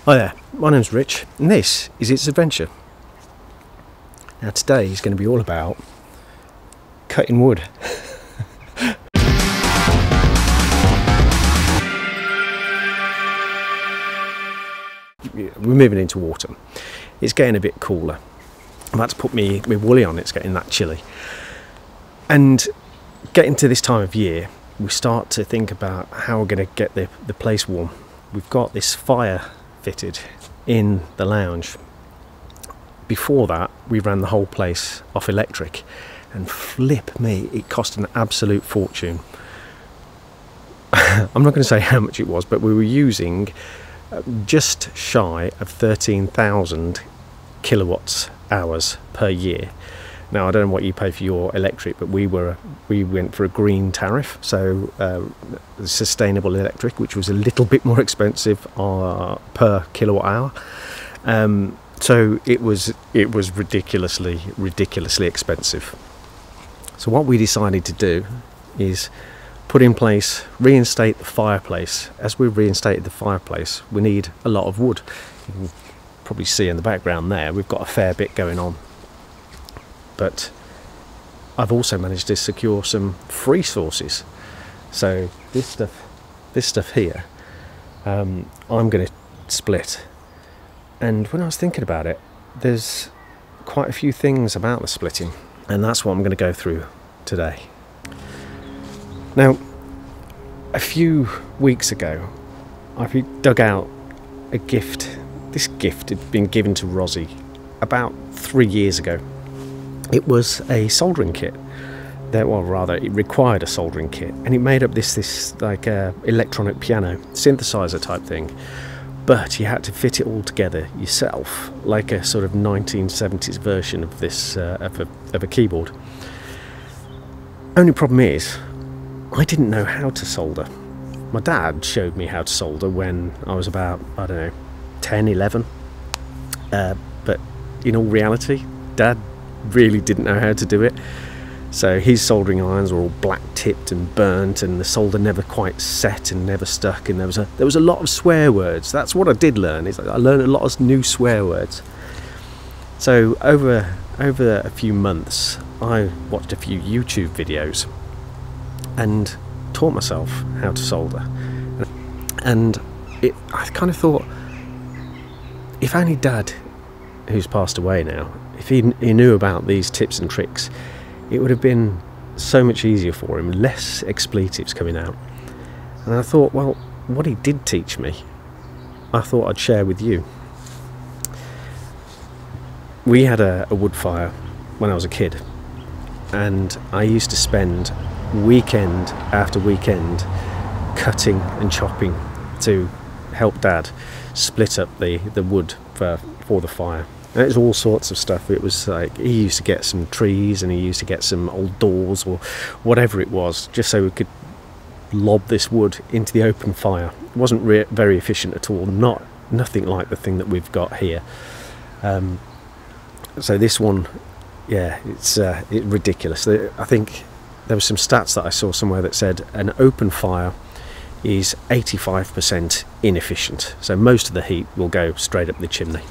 Hi there, my name's Rich and this is It's Adventure. Now today is going to be all about cutting wood. We're moving into autumn. It's getting a bit cooler. I've had to put my woolly on, it's getting that chilly. And getting to this time of year, we start to think about how we're going to get the place warm. We've got this fire fitted in the lounge. Before that, we ran the whole place off electric, and flip me, it cost an absolute fortune. I'm not going to say how much it was, but we were using just shy of 13,000 kilowatts hours per year. Now I don't know what you pay for your electric, but we went for a green tariff, so sustainable electric, which was a little bit more expensive per kilowatt hour. So it was ridiculously expensive. So what we decided to do is put in place, reinstate the fireplace. As we reinstated the fireplace, we need a lot of wood. You can probably see in the background there, we've got a fair bit going on. But I've also managed to secure some free sources. So this stuff here, I'm going to split. And when I was thinking about it, there's quite a few things about the splitting, and that's what I'm going to go through today. Now, a few weeks ago, I dug out a gift. This gift had been given to Rosie about 3 years ago. It was a soldering kit. Well, rather, it required a soldering kit, and it made up this like electronic piano synthesizer type thing. But you had to fit it all together yourself, like a sort of 1970s version of this of a keyboard. Only problem is, I didn't know how to solder. My dad showed me how to solder when I was about, I don't know, 10, 11. But in all reality, Dad really didn't know how to do it. So his soldering irons were all black tipped and burnt, and the solder never quite set and never stuck, and there was a lot of swear words. That's what I did learn, is I learned a lot of new swear words. So over a few months I watched a few YouTube videos and taught myself how to solder. And I kind of thought, if only Dad, who's passed away now, if he knew about these tips and tricks, it would have been so much easier for him, less expletives coming out. And I thought, well, what he did teach me, I thought I'd share with you. We had a wood fire when I was a kid, and I used to spend weekend after weekend cutting and chopping to help Dad split up the wood for the fire. And it was all sorts of stuff. It was like he used to get some trees, and he used to get some old doors or whatever it was, just so we could lob this wood into the open fire. It wasn't very efficient at all. Nothing like the thing that we've got here. So this one, yeah, it's ridiculous. I think there were some stats that I saw somewhere that said an open fire is 85% inefficient. So most of the heat will go straight up the chimney.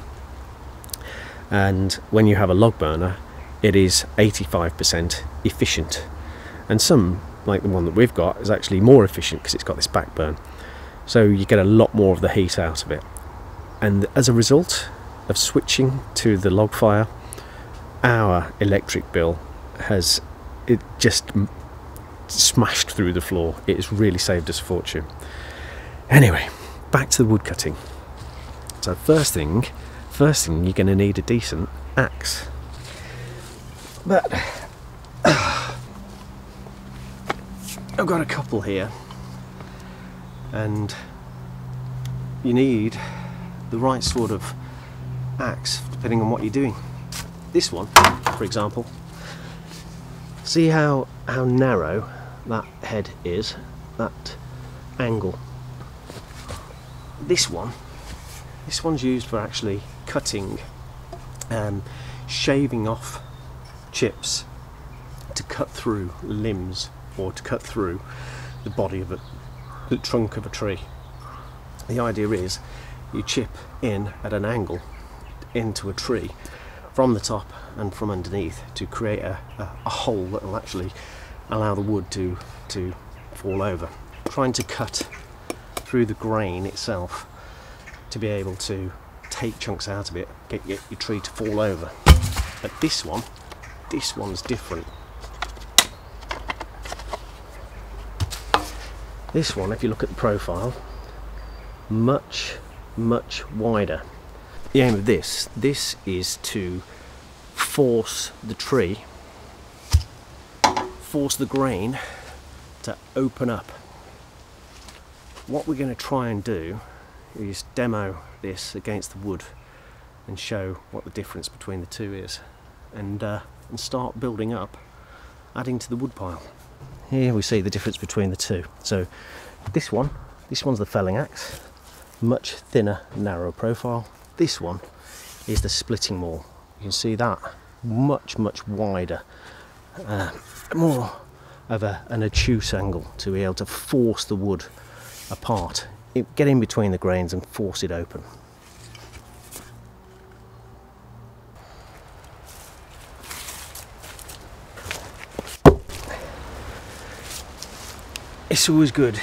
And when you have a log burner, it is 85% efficient. And some, like the one that we've got, is actually more efficient because it's got this backburn. So you get a lot more of the heat out of it. And as a result of switching to the log fire, our electric bill has just smashed through the floor. It has really saved us a fortune. Anyway, back to the wood cutting. So first thing, you're going to need a decent axe. But I've got a couple here, and you need the right sort of axe depending on what you're doing. This one, for example, see how narrow that head is, that angle. This one's used for actually cutting, shaving off chips to cut through limbs, or to cut through the body of the trunk of a tree. The idea is you chip in at an angle into a tree from the top and from underneath to create a hole that will actually allow the wood to fall over. Trying to cut through the grain itself to be able to take chunks out of it, get your tree to fall over. But this one's different. This one, if you look at the profile, much wider. The aim of this is to force the tree, force the grain to open up. What we're going to try and do is demo this against the wood and show what the difference between the two is, and start building up, adding to the wood pile. Here we see the difference between the two. So this one's the felling axe, much thinner, narrow profile. This one is the splitting maul. You can see that much wider, more of an obtuse angle to be able to force the wood apart, get in between the grains and force it open. It's always good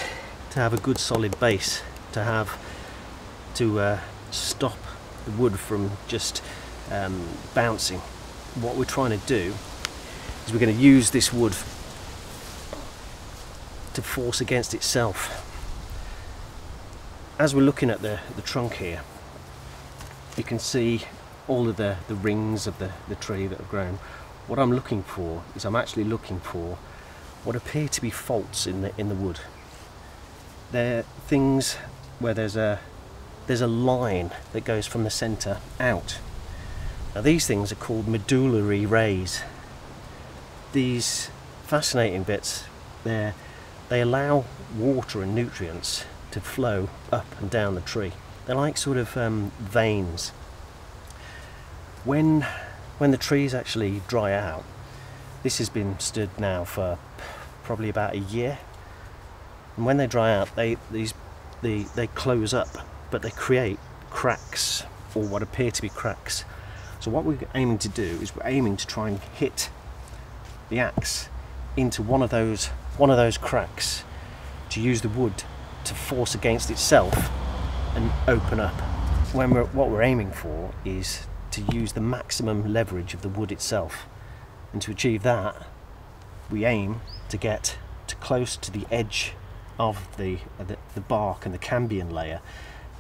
to have a good solid base, to stop the wood from just bouncing. What we're trying to do is we're going to use this wood to force against itself. As we're looking at the trunk here, you can see all of the rings of the tree that have grown. What I'm looking for is I'm actually looking for what appear to be faults in the wood. They're things where there's a line that goes from the centre out. Now these things are called medullary rays. These fascinating bits, they allow water and nutrients to flow up and down the tree. They're like sort of veins. When the trees actually dry out, this has been stood now for probably about a year, and when they dry out, they close up, but they create cracks, or what appear to be cracks. So what we're aiming to do is we're aiming to try and hit the axe into one of those cracks, to use the wood to force against itself and open up. What we're aiming for is to use the maximum leverage of the wood itself, and to achieve that we aim to get to close to the edge of the bark and the cambium layer.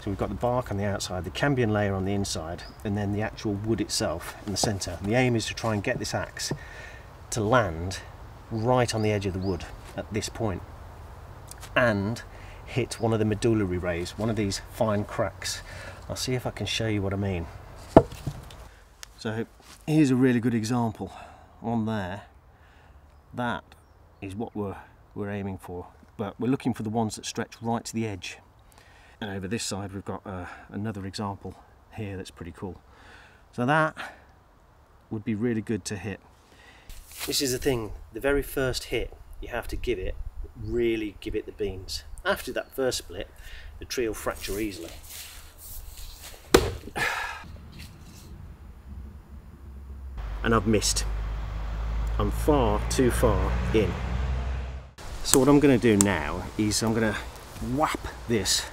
So we've got the bark on the outside, the cambium layer on the inside, and then the actual wood itself in the centre. And the aim is to try and get this axe to land right on the edge of the wood at this point, and hit one of the medullary rays, one of these fine cracks. I'll see if I can show you what I mean. So here's a really good example on there. That is what we're aiming for, but we're looking for the ones that stretch right to the edge. And over this side we've got another example here that's pretty cool. So that would be really good to hit. This is the thing, the very first hit you have to really give it the beans. After that first split, the tree will fracture easily. And I've missed. I'm far too far in. So what I'm going to do now is I'm going to whap this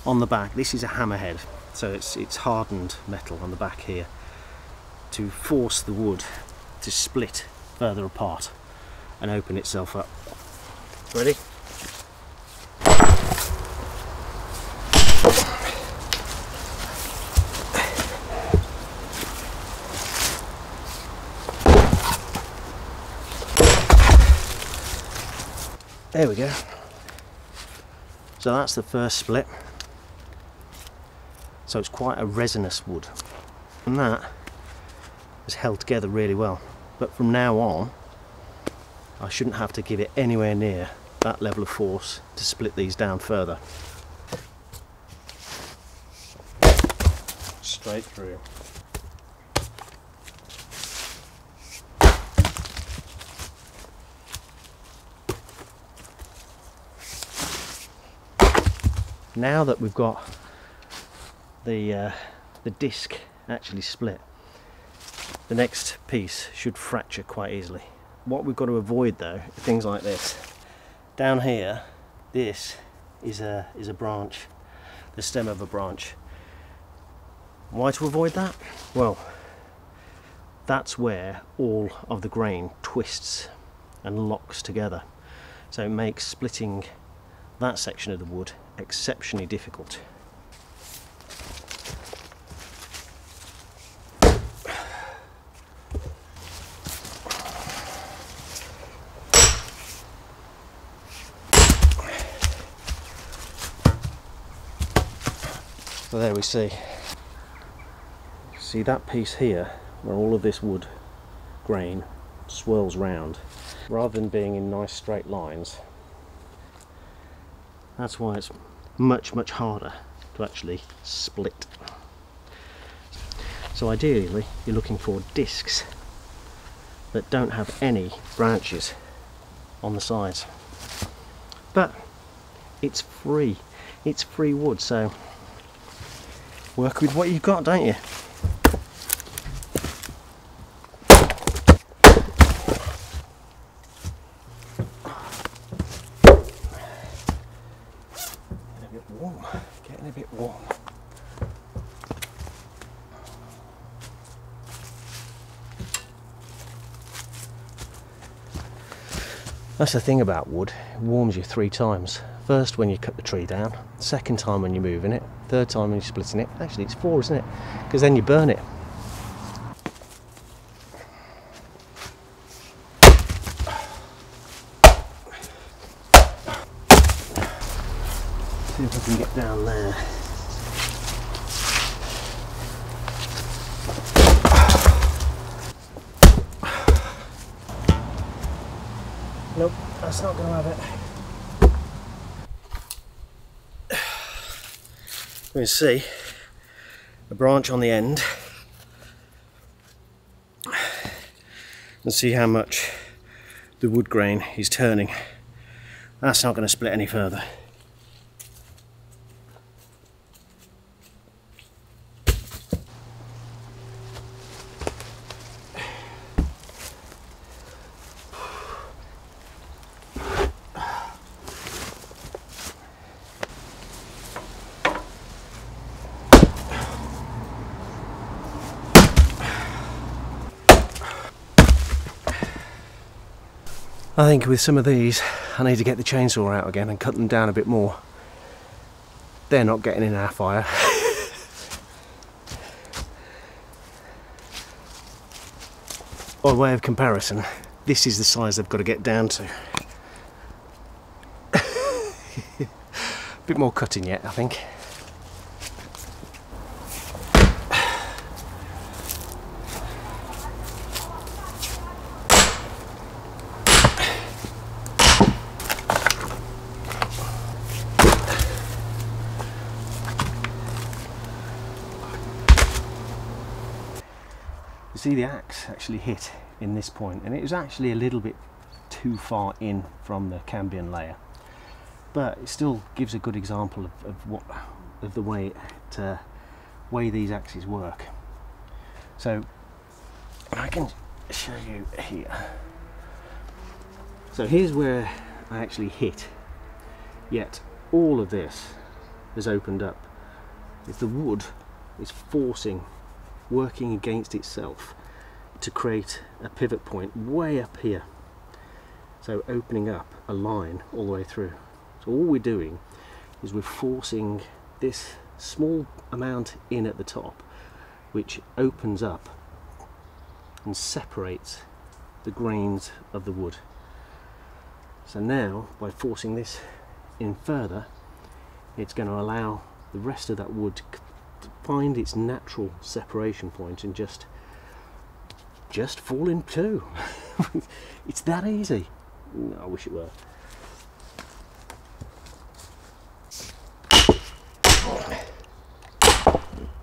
on the back. This is a hammerhead, so it's hardened metal on the back here, to force the wood to split further apart and open itself up. Ready? There we go. So that's the first split. So it's quite a resinous wood, and that is held together really well. But from now on, I shouldn't have to give it anywhere near that level of force to split these down further. Straight through. Now that we've got the disc actually split. The next piece should fracture quite easily. What we've got to avoid though are things like this. Down here, this is a branch, the stem of a branch. Why to avoid that? Well, that's where all of the grain twists and locks together. So it makes splitting that section of the wood exceptionally difficult. So there we see that piece here where all of this wood grain swirls round, rather than being in nice straight lines. That's why it's much harder to actually split. So ideally you're looking for discs that don't have any branches on the sides, but it's free wood, so work with what you've got, don't you? Getting a bit warm. That's the thing about wood, it warms you 3 times. First when you cut the tree down, second time when you're moving it, third time when you're splitting it. Actually it's 4, isn't it? Because then you burn it. See if I can get down there. Nope, that's not going to have it. You can see a branch on the end and see how much the wood grain is turning. That's not going to split any further. I think with some of these I need to get the chainsaw out again and cut them down a bit more. They're not getting in our fire. By way of comparison, this is the size they've got to get down to. A bit more cutting yet, I think. See, the axe actually hit in this point, and it was actually a little bit too far in from the cambium layer, but it still gives a good example of the way these axes work. So I can show you here. So here's where I actually hit, yet all of this has opened up. If the wood is working against itself to create a pivot point way up here, so opening up a line all the way through. So all we're doing is we're forcing this small amount in at the top, which opens up and separates the grains of the wood. So now by forcing this in further, it's going to allow the rest of that wood to find its natural separation point and just fall in two. It's that easy. I wish it were.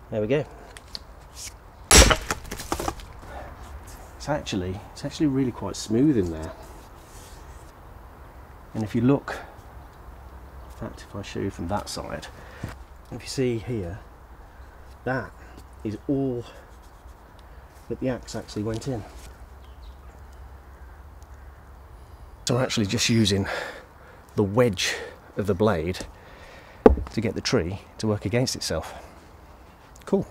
There we go. It's actually really quite smooth in there. And if you look, in fact if I show you from that side, if you see here, that is all that the axe actually went in. So I'm actually just using the wedge of the blade to get the tree to work against itself. Cool.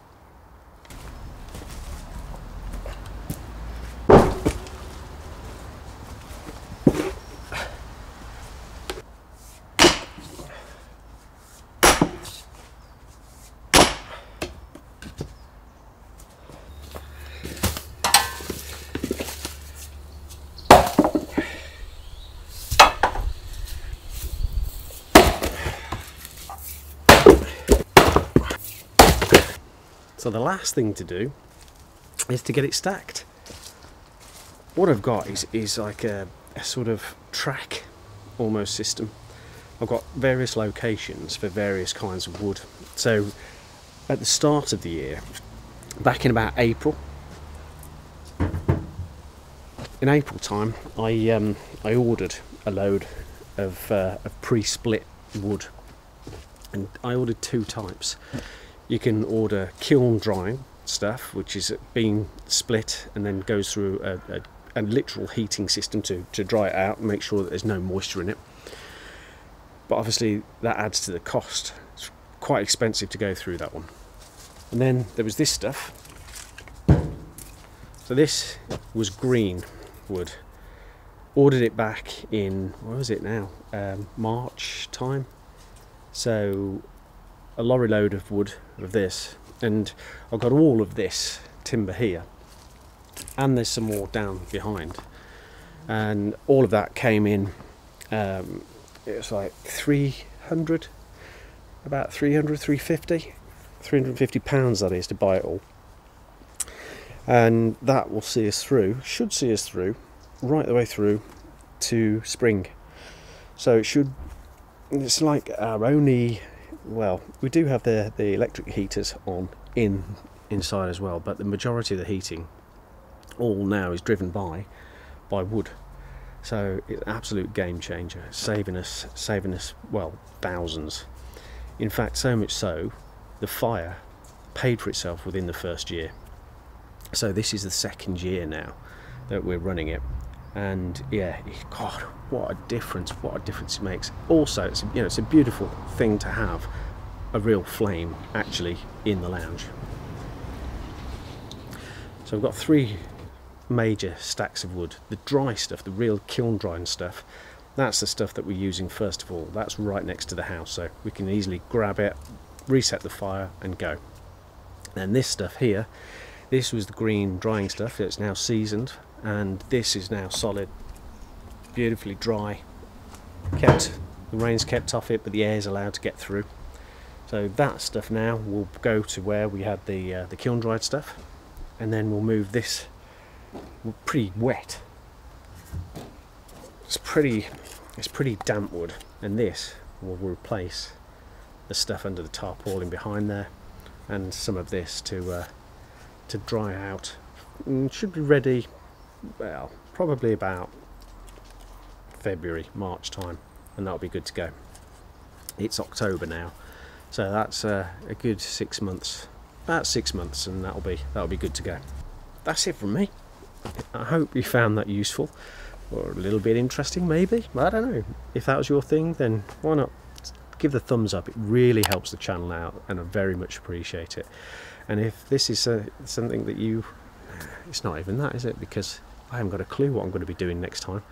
So the last thing to do is to get it stacked. What I've got is like a sort of track almost system. I've got various locations for various kinds of wood. So at the start of the year, back in about April, in April time, I ordered a load of pre-split wood, and I ordered two types. You can order kiln drying stuff, which is being split and then goes through a literal heating system to dry it out and make sure that there's no moisture in it. But obviously that adds to the cost. It's quite expensive to go through that one. And then there was this stuff. So this was green wood. Ordered it back in, what was it now? March time. So a lorry load of wood of this, and I've got all of this timber here, and there's some more down behind, and all of that came in, it was like 300, about 350 pounds that is, to buy it all. And that will see us through, should see us through right the way through to spring. So it's like our only, well, we do have the electric heaters on inside as well, but the majority of the heating all now is driven by wood. So it's an absolute game changer, saving us well, thousands. In fact, so much so, the fire paid for itself within the first year. So this is the second year now that we're running it, and yeah, God, what a difference it makes. Also, it's a beautiful thing to have a real flame actually in the lounge. So I've got three major stacks of wood. The dry stuff, the real kiln drying stuff, that's the stuff that we're using first of all. That's right next to the house, so we can easily grab it, reset the fire and go. And this stuff here, this was the green drying stuff. It's now seasoned, and this is now solid, beautifully dry. The rain's kept off it, but the air's allowed to get through. So that stuff now will go to where we had the kiln dried stuff, and then we'll move this. Pretty wet. It's pretty damp wood, and this will replace the stuff under the tarpaulin behind there, and some of this to dry out. And should be ready, well, probably about February, March time, and that'll be good to go. It's October now, so that's a good 6 months, about 6 months, and that'll be good to go. That's it from me. I hope you found that useful, or a little bit interesting maybe. I don't know. If that was your thing, then why not give the thumbs up. It really helps the channel out, and I very much appreciate it. And if this is something that it's not even that, is it? Because I haven't got a clue what I'm going to be doing next time.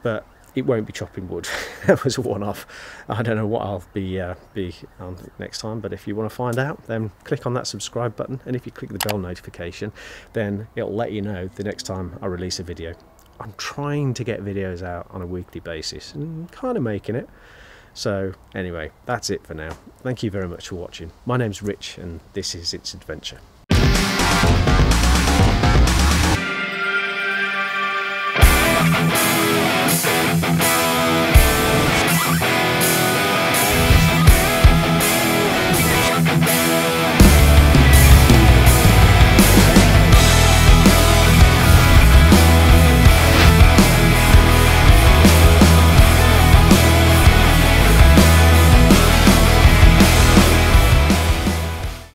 But it won't be chopping wood. That was a one-off. I don't know what I'll be on next time, but if you want to find out, then click on that subscribe button, and if you click the bell notification, then it'll let you know the next time I release a video. I'm trying to get videos out on a weekly basis, and kind of making it. So anyway, that's it for now. Thank you very much for watching. My name's Rich, and this is It's Adventure.